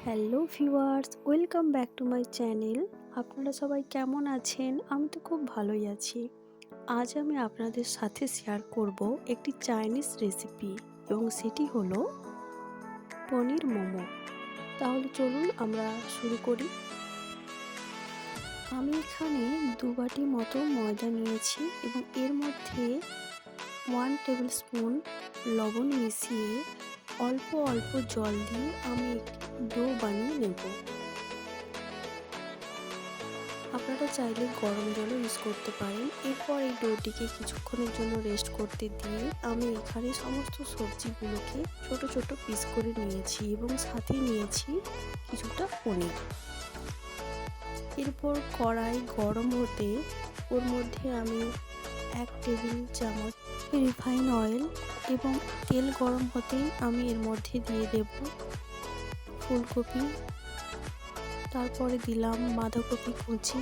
Hello viewers, welcome back to my channel. আপনারা সবাই কেমন আছেন? আমি তো খুব ভালোই আছি। আজ আমি আপনাদের সাথে শেয়ার করব একটি চাইনিজ রেসিপি এবং সেটি হলো পনির মোমো। তাহলে চলুন আমরা শুরু করি। আমি এখানে 2 বাটি মতো ময়দা নিয়েছি এবং এর মধ্যে 1 টেবিল স্পুন লবণ মিশিয়ে অল্প অল্প জল দিয়ে আমি একটি ডো বানিয়ে নেব। আপনারা চাইলে গরম জলও ইউজ করতে পারেন। এরপর এই ডোটিকে কিছুক্ষণের জন্য রেস্ট করতে দিয়ে আমি এখানে সমস্ত সবজিগুলোকে ছোট ছোট পিস করে নিয়েছি এবং সাথে নিয়েছি কিছুটা পনির। এরপর কড়াই গরম হতে ওর মধ্যে আমি 1 টেবিল চামচ রিফাইন অয়েল এবং তেল গরম হতেই আমি এর মধ্যে দিয়ে দেব ফুলকপি, তারপরে দিলাম বাঁধাকপি কুচি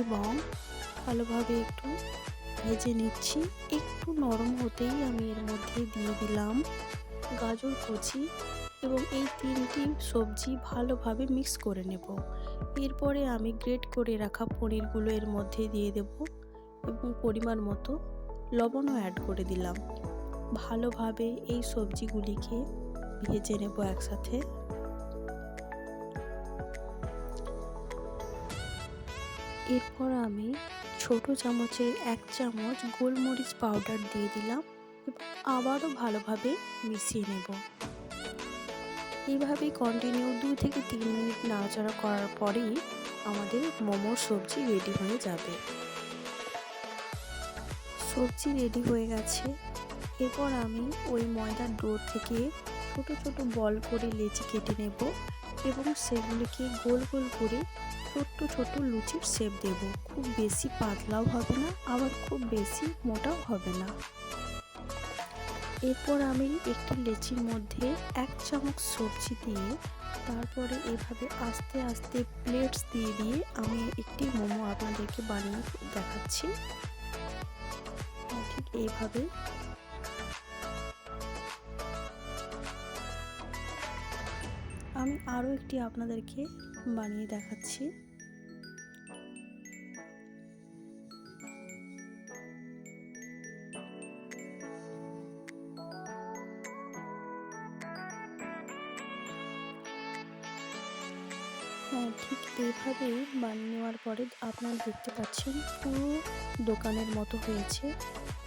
এবং ভালোভাবে একটু ভেজে নিচ্ছি। একটু নরম হতেই আমি এর মধ্যে দিয়ে দিলাম গাজর কুচি এবং এই 3টি সবজি ভালোভাবে মিক্স করে নেব। এরপরে আমি গ্রেট করে রাখা পনিরগুলো এর মধ্যে দিয়ে দেব এবং পরিমাণ মতো লবণও অ্যাড করে দিলাম। ভালোভাবে এই সবজিগুলিকে ভেজে নেব একসাথে। এরপর আমি ছোট চামচের 1 চামচ গোলমরিচ পাউডার দিয়ে দিলাম এবং আবারও ভালোভাবে মিশিয়ে নেব। এইভাবেই কন্টিনিউ 2 থেকে 3 মিনিট নাড়াচাড়া করার পরেই আমাদের মোমোর সবজি রেডি হয়ে যাবে। সবজি রেডি হয়ে গেছে। এরপর আমি ওই ময়দার ডো থেকে ছোট ছোট বল করে লেচি কেটে নেব এবং সেগুলিকে গোল গোল করে ছোট্ট ছোট লুচির শেপ দেব। খুব বেশি পাতলাও হবে না, আবার খুব বেশি মোটাও হবে না। এরপর আমি একটি লেচির মধ্যে 1 চামচ সবজি দিয়ে তারপরে এভাবে আস্তে আস্তে প্লেটস দিয়ে দিয়ে আমি একটি মোমো আপনাদেরকে বানিয়ে দেখাচ্ছি। ঠিক এইভাবে আমি আরও একটি আপনাদেরকে বানিয়ে দেখাচ্ছি। হ্যাঁ, ঠিক এইভাবেই বানিয়ে নেওয়ার পরে আপনারা দেখতে পাচ্ছেন পুরো দোকানের মতো হয়েছে।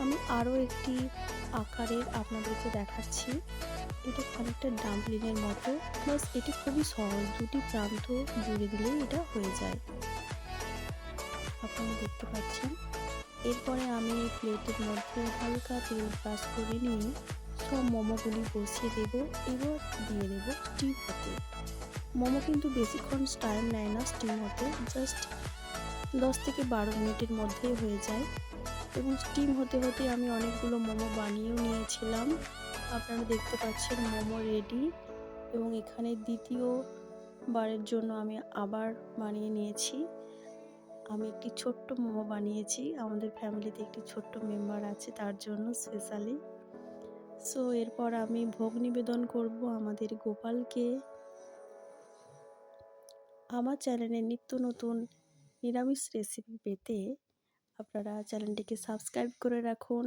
আমি আরও একটি আকারের আপনাদেরকে দেখাচ্ছি। এটা খানিকটা ডাম্পলিংয়ের মতো, প্লাস এটি খুবই সহজ, 2টি প্রান্ত জুড়ে দিলেই এটা হয়ে যায়। আপনারা দেখতে পাচ্ছেন। এরপরে আমি এই প্লেটের মধ্যে হালকা তেল ব্রাশ করে নিয়ে সব মোমোগুলি বসিয়ে দেব। এবার দিয়ে দেব স্টিম হতে। মোমো কিন্তু বেশিক্ষণ টাইম নেয় না স্টিম হতে, জাস্ট 10 থেকে 12 মিনিটের মধ্যেই হয়ে যায় এবং স্টিম হতে হতে আমি অনেকগুলো মোমো বানিয়েও নিয়েছিলাম। আপনারা দেখতে পাচ্ছেন মোমো রেডি এবং এখানে দ্বিতীয় বারের জন্য আমি আবার বানিয়ে নিয়েছি। আমি একটি ছোট্ট মোমো বানিয়েছি, আমাদের ফ্যামিলিতে একটি ছোট্ট মেম্বার আছে তার জন্য স্পেশালি। সো এরপর আমি ভোগ নিবেদন করব আমাদের গোপালকে। আমার চ্যানেলে নিত্য নতুন নিরামিষ রেসিপি পেতে আপনারা চ্যানেলটিকে সাবস্ক্রাইব করে রাখুন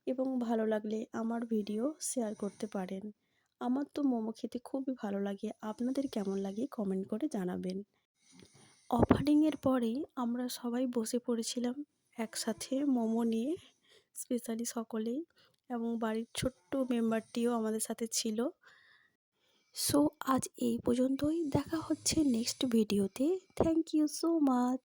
এবং ভালো লাগলে আমার ভিডিও শেয়ার করতে পারেন। আমার তো মোমো খেতে খুবই ভালো লাগে, আপনাদের কেমন লাগে কমেন্ট করে জানাবেন। অফারিংয়ের পরেই আমরা সবাই বসে পড়েছিলাম একসাথে মোমো নিয়ে, স্পেশালি সকলেই, এবং বাড়ির ছোট্ট মেম্বারটিও আমাদের সাথে ছিল। সো আজ এই পর্যন্তই, দেখা হচ্ছে নেক্সট ভিডিওতে। Thank you so much.